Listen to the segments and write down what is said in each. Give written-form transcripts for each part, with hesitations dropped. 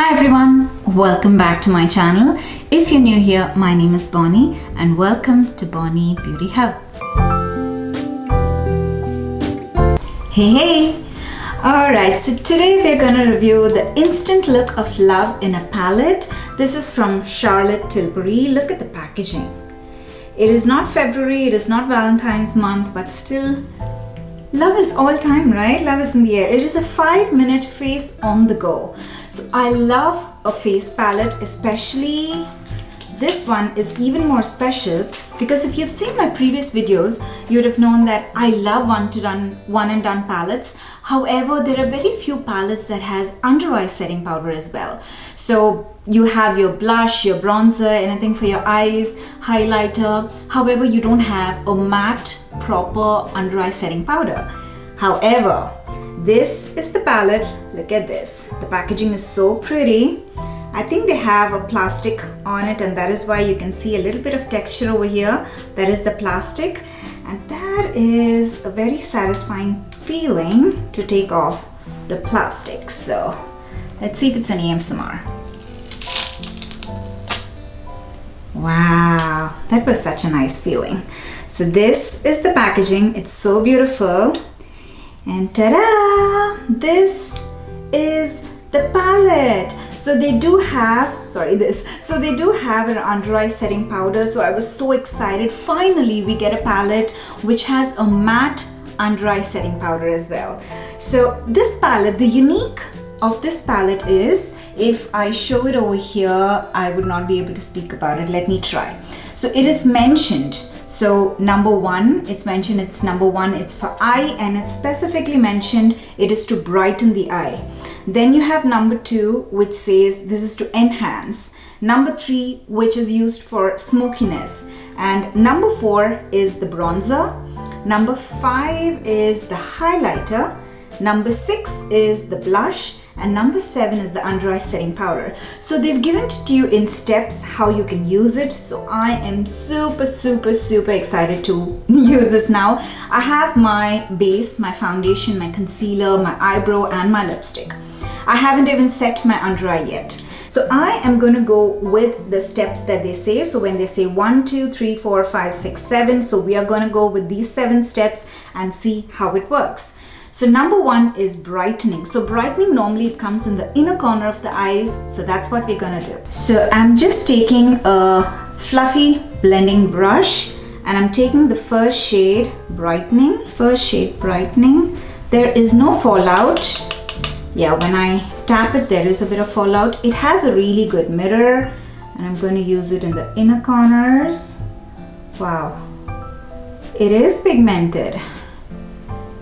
Hi everyone, welcome back to my channel. If you're new here, my name is Bonny and welcome to Bonny Beauty Hub. Hey! Alright, so today we're going to review the Instant Look of Love in a palette. This is from Charlotte Tilbury. Look at the packaging. It is not February, it is not Valentine's month, but still, love is all time, right? Love is in the air. It is a 5-minute face on the go. So I love a face palette, especially this one is even more special because if you've seen my previous videos, you would have known that I love one and done palettes. However, there are very few palettes that has under eye setting powder as well. So you have your blush, your bronzer, anything for your eyes, highlighter. However, you don't have a matte, proper under eye setting powder. However, this is the palette. Look at this. The packaging is so pretty. I think they have a plastic on it, and that is why you can see a little bit of texture over here. That is the plastic, and that is a very satisfying feeling to take off the plastic. So let's see if it's an ASMR. Wow, that was such a nice feeling. So this is the packaging. It's so beautiful. And ta-da! This is the palette. So they do have, they do have an under eye setting powder. So I was so excited. Finally, we get a palette which has a matte under eye setting powder as well. So this palette, the unique of this palette is, if I show it over here, I would not be able to speak about it. Let me try. So it is mentioned. So number one, it's mentioned it's number one, it's for eye, and it's specifically mentioned it is to brighten the eye. Then you have number two, which says this is to enhance. Number three, which is used for smokiness. And number four is the bronzer. Number five is the highlighter. Number six is the blush. And number seven is the under eye setting powder. So they've given it to you in steps how you can use it. So I am super excited to use this now. I have my base, my foundation, my concealer, my eyebrow, and my lipstick. I haven't even set my under eye yet. So I am going to go with the steps that they say. So when they say 1, 2, 3, 4, 5, 6, 7. So we are going to go with these 7 steps and see how it works. So number one is brightening. So brightening, normally it comes in the inner corner of the eyes. So that's what we're gonna do. So I'm just taking a fluffy blending brush and I'm taking the first shade brightening. There is no fallout. Yeah, when I tap it, there is a bit of fallout. It has a really good mirror and I'm going to use it in the inner corners. Wow, it is pigmented.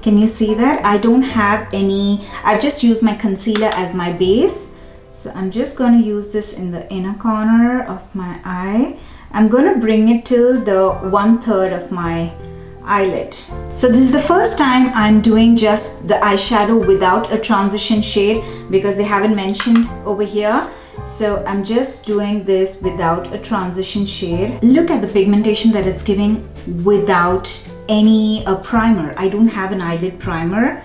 Can you see that? I don't have any, I've just used my concealer as my base. So I'm just going to use this in the inner corner of my eye. I'm going to bring it till the 1/3 of my eyelid. So this is the first time I'm doing just the eyeshadow without a transition shade because they haven't mentioned over here. So I'm just doing this without a transition shade. Look at the pigmentation that it's giving without any primer. I don't have an eyelid primer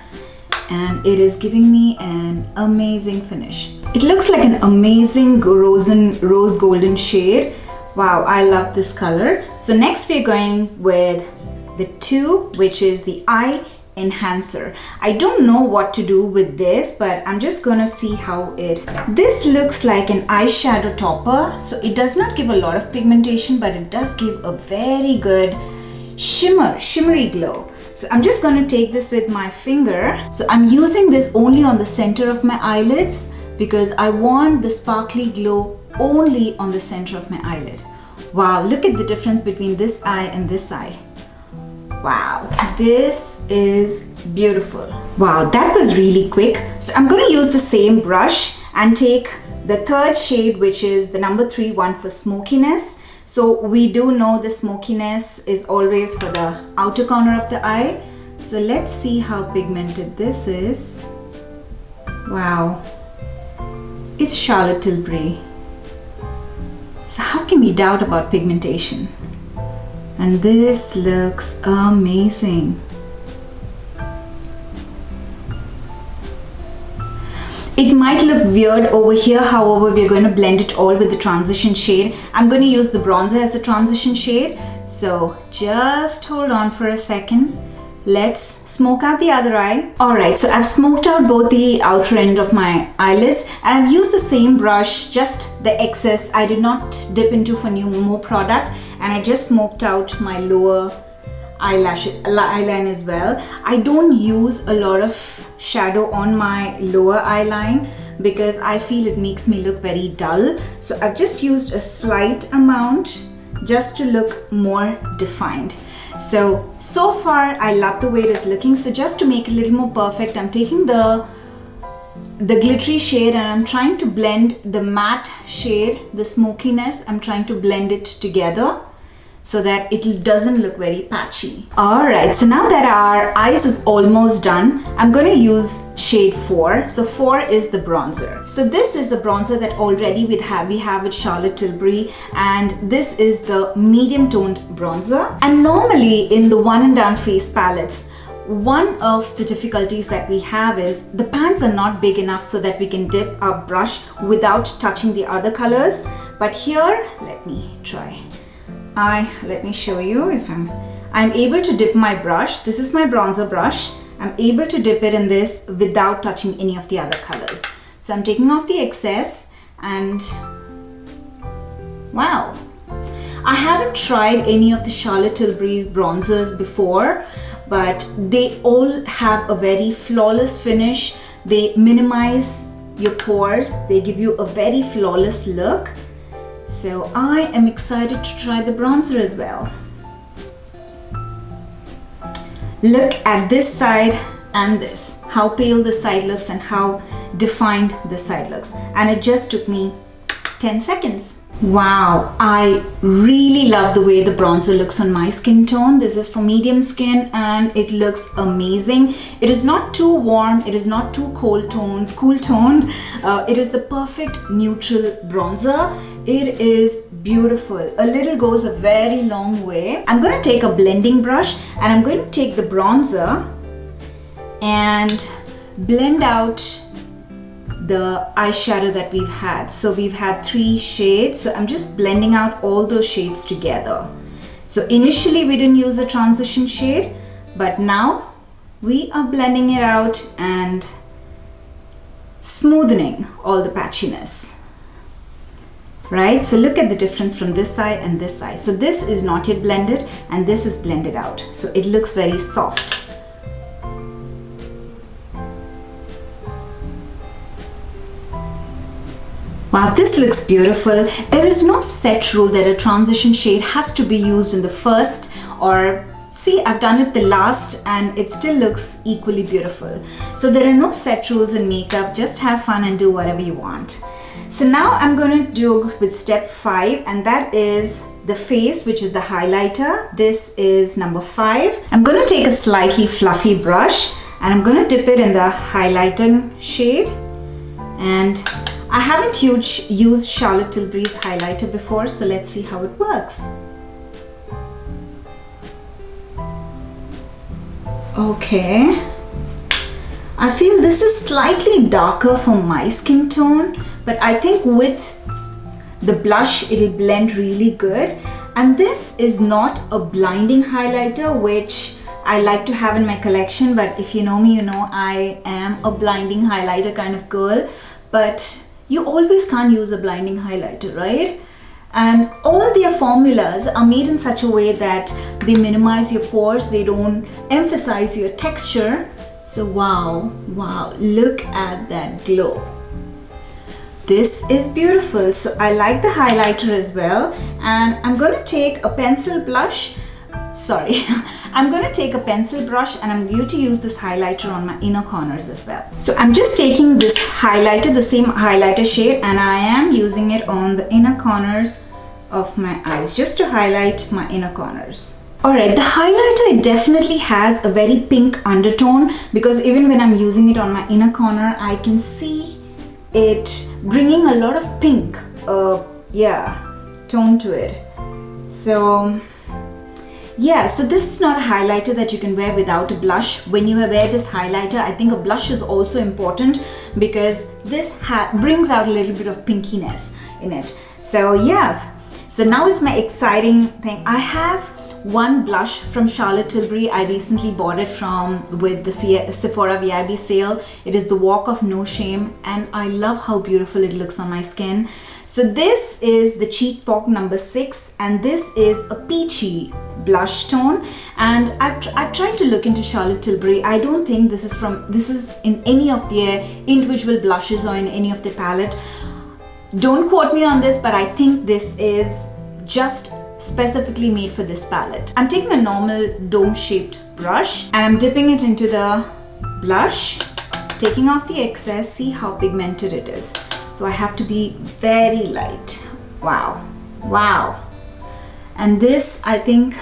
and it is giving me an amazing finish. It looks like an amazing rose golden shade. Wow, I love this color. So next we're going with the 2, which is the eye enhancer. I don't know what to do with this, but I'm just gonna see how this looks like an eyeshadow topper. So it does not give a lot of pigmentation, but it does give a very good shimmery glow. So I'm just going to take this with my finger. So I'm using this only on the center of my eyelids because I want the sparkly glow only on the center of my eyelid. Wow, look at the difference between this eye and this eye. Wow, this is beautiful. Wow, that was really quick. So I'm going to use the same brush and take the 3rd shade, which is the number 3 one for smokiness. So we do know the smokiness is always for the outer corner of the eye. So let's see how pigmented this is. Wow, it's Charlotte Tilbury. So how can we doubt about pigmentation? And this looks amazing. It might look weird over here. However, we're going to blend it all with the transition shade. I'm going to use the bronzer as the transition shade. So just hold on for a second. Let's smoke out the other eye. Alright, so I've smoked out both the outer end of my eyelids, and I've used the same brush, just the excess. I did not dip into for more product, and I just smoked out my lower eyeline as well. I don't use a lot of shadow on my lower eyeline because I feel it makes me look very dull. So I've just used a slight amount just to look more defined. So far I love the way it is looking. So just to make it a little more perfect, I'm taking the glittery shade and I'm trying to blend the matte shade, the smokiness. I'm trying to blend it together so that it doesn't look very patchy. Alright, so now that our eyes is almost done, I'm going to use shade 4. So 4 is the bronzer. So this is the bronzer that already we have with Charlotte Tilbury, and this is the medium toned bronzer. And normally in the one and done face palettes, one of the difficulties that we have is the pans are not big enough so that we can dip our brush without touching the other colors. But here, let me try. Let me show you if I'm able to dip my brush. This is my bronzer brush. I'm able to dip it in this without touching any of the other colors. So I'm taking off the excess, and wow, I haven't tried any of the Charlotte Tilbury's bronzers before, but they all have a very flawless finish. They minimize your pores. They give you a very flawless look. So I am excited to try the bronzer as well. Look at this side and this, how pale the side looks and how defined the side looks. And it just took me 10 seconds. Wow, I really love the way the bronzer looks on my skin tone. This is for medium skin and it looks amazing. It is not too warm, it is not too cool toned. It is the perfect neutral bronzer. It is beautiful. A little goes a very long way. I'm going to take a blending brush and I'm going to take the bronzer and blend out the eyeshadow that we've had. So we've had 3 shades. So I'm just blending out all those shades together. So initially we didn't use a transition shade, but now we are blending it out and smoothing all the patchiness. Right? So look at the difference from this side and this side. So this is not yet blended and this is blended out. So it looks very soft. Wow, this looks beautiful. There is no set rule that a transition shade has to be used in the first, or see, I've done it the last and it still looks equally beautiful. So there are no set rules in makeup. Just have fun and do whatever you want. So now I'm going to do with step 5, and that is the face, which is the highlighter. This is number 5. I'm going to take a slightly fluffy brush and I'm going to dip it in the highlighting shade. And I haven't used Charlotte Tilbury's highlighter before, so let's see how it works. Okay. I feel this is slightly darker for my skin tone, but I think with the blush it'll blend really good. And this is not a blinding highlighter, which I like to have in my collection, but if you know me, you know I am a blinding highlighter kind of girl. But you always can't use a blinding highlighter, right? And all their formulas are made in such a way that they minimize your pores, they don't emphasize your texture. So wow, look at that glow. This is beautiful. So I like the highlighter as well, and I'm going to take a pencil blush. I'm going to take a pencil brush and I'm going to use this highlighter on my inner corners as well. So I'm just taking this highlighter, the same highlighter shade, and I am using it on the inner corners of my eyes just to highlight my inner corners. Alright, the highlighter definitely has a very pink undertone, because even when I'm using it on my inner corner, I can see it bringing a lot of pink tone to it. So yeah, so this is not a highlighter that you can wear without a blush. When you wear this highlighter, I think a blush is also important because this brings out a little bit of pinkiness in it. So yeah, so now it's my exciting thing. I have one blush from Charlotte Tilbury. I recently bought it with the Sephora VIB sale. It is the Walk of No Shame, and I love how beautiful it looks on my skin. So this is the Cheek Pock number 6, and this is a peachy blush tone. And I've tried to look into Charlotte Tilbury. I don't think this is in any of their individual blushes or in any of their palette. Don't quote me on this, but I think this is just specifically made for this palette. I'm taking a normal dome-shaped brush and I'm dipping it into the blush, taking off the excess. See how pigmented it is. So I have to be very light. Wow, wow. And this, I think,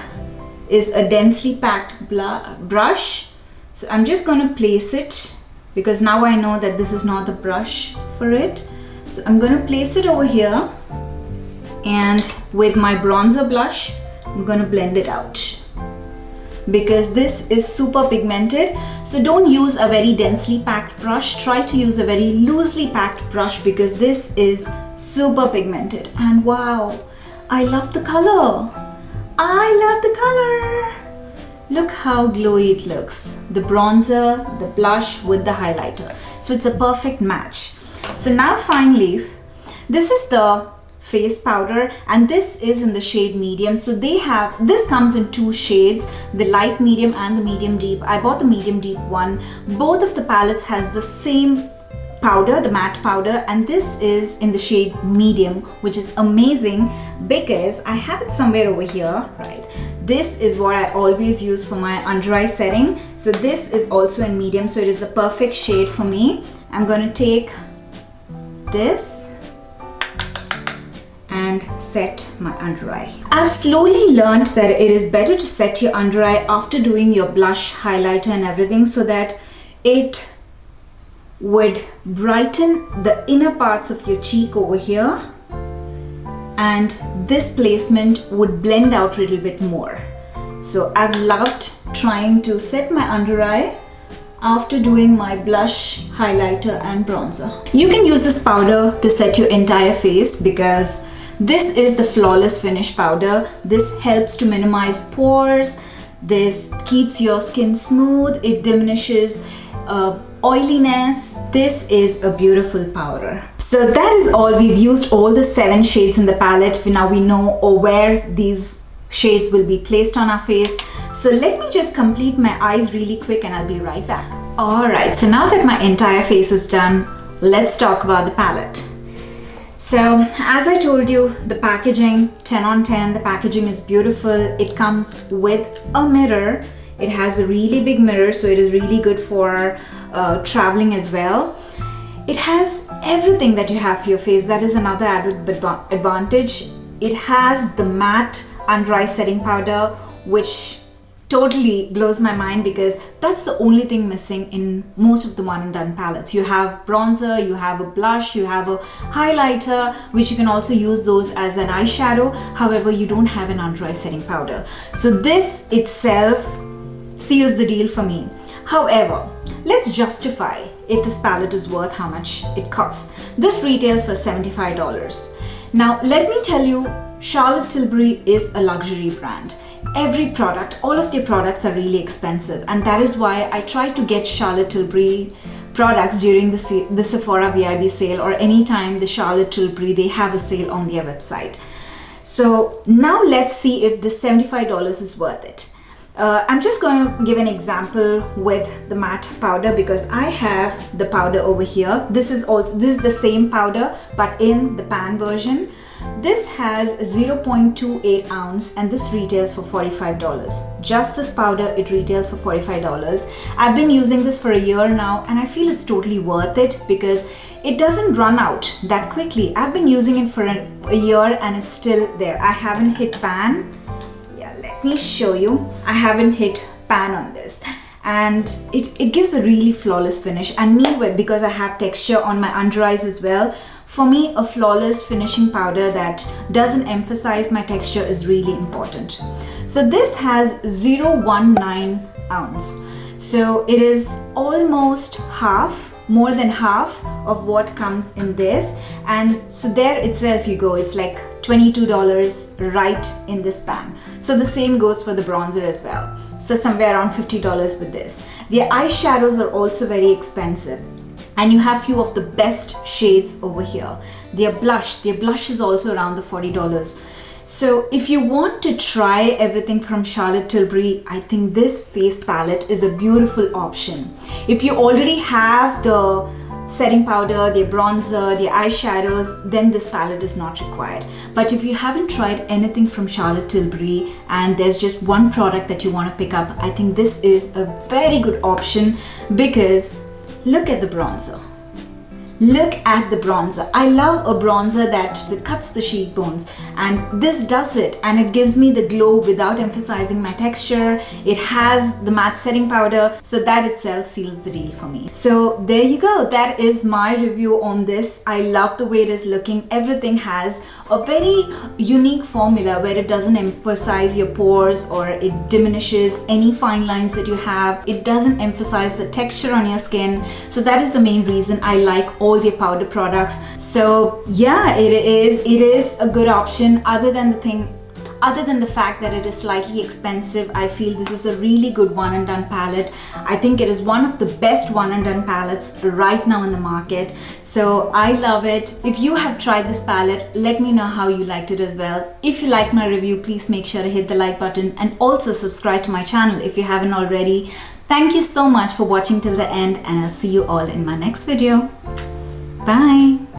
is a densely packed brush. So I'm just going to place it because now I know that this is not the brush for it. So I'm going to place it over here, and with my bronzer blush, I'm going to blend it out because this is super pigmented. So don't use a very densely packed brush. Try to use a very loosely packed brush because this is super pigmented. And wow, I love the color. I love the color. Look how glowy it looks. The bronzer, the blush with the highlighter. So it's a perfect match. So now finally, this is the face powder and this is in the shade medium. So this comes in 2 shades, the light medium and the medium deep. I bought the medium deep one. Both of the palettes has the same powder, the matte powder, and this is in the shade medium, which is amazing because I have it somewhere over here, right? This is what I always use for my under eye setting. So this is also in medium, so it is the perfect shade for me. I'm going to take this and set my under eye. I've slowly learned that it is better to set your under eye after doing your blush, highlighter and everything so that it would brighten the inner parts of your cheek over here, and this placement would blend out a little bit more. So I've loved trying to set my under eye after doing my blush, highlighter and bronzer. You can use this powder to set your entire face because this is the flawless finish powder. This helps to minimize pores. This keeps your skin smooth. It diminishes oiliness. This is a beautiful powder. So that is all. We've used all the 7 shades in the palette. Now we know where these shades will be placed on our face. So let me just complete my eyes really quick and I'll be right back. Alright, so now that my entire face is done, let's talk about the palette. So as I told you, the packaging, 10 on 10, the packaging is beautiful. It comes with a mirror. It has a really big mirror, so it is really good for traveling as well. It has everything that you have for your face. That is another added advantage. It has the matte under eye setting powder, which totally blows my mind because that's the only thing missing in most of the one and done palettes. You have bronzer, you have a blush, you have a highlighter, which you can also use those as an eyeshadow. However, you don't have an under eye setting powder. So this itself seals the deal for me. However, let's justify if this palette is worth how much it costs. This retails for $75. Now, let me tell you, Charlotte Tilbury is a luxury brand. Every product, all of their products are really expensive, and that is why I try to get Charlotte Tilbury products during the Sephora VIB sale, or anytime the Charlotte Tilbury, they have a sale on their website. So now let's see if this $75 is worth it. I'm just going to give an example with the matte powder because I have the powder over here. This is the same powder but in the pan version. This has 0.28 ounce and this retails for $45. Just this powder, it retails for $45. I've been using this for a year now and I feel it's totally worth it because it doesn't run out that quickly. I've been using it for a year and it's still there. I haven't hit pan. Yeah, let me show you. I haven't hit pan on this. And it gives a really flawless finish, and me, because I have texture on my under eyes as well, For me, a flawless finishing powder that doesn't emphasize my texture is really important. So this has 0.19 ounce. So it is almost half, more than half of what comes in this. And so there itself you go, it's like $22 right in this pan. So the same goes for the bronzer as well. So somewhere around $50 with this. The eyeshadows are also very expensive. And you have few of the best shades over here. Their blush is also around the $40. So if you want to try everything from Charlotte Tilbury, I think this face palette is a beautiful option. If you already have the setting powder, the bronzer, the eyeshadows, then this palette is not required. But if you haven't tried anything from Charlotte Tilbury and there's just one product that you want to pick up, I think this is a very good option because look at the bronzer. Look at the bronzer. I love a bronzer that it cuts the cheekbones, and this does it, and it gives me the glow without emphasizing my texture. It has the matte setting powder, so that itself seals the deal for me. So there you go. That is my review on this. I love the way it is looking. Everything has a very unique formula where it doesn't emphasize your pores or it diminishes any fine lines that you have. It doesn't emphasize the texture on your skin. So that is the main reason I like all their powder products. So yeah, it is a good option. Other than the fact that it is slightly expensive, I feel this is a really good one and done palette. I think it is one of the best one and done palettes right now in the market. So I love it. If you have tried this palette, let me know how you liked it as well. If you liked my review, please make sure to hit the like button and also subscribe to my channel if you haven't already. Thank you so much for watching till the end, and I'll see you all in my next video. Bye.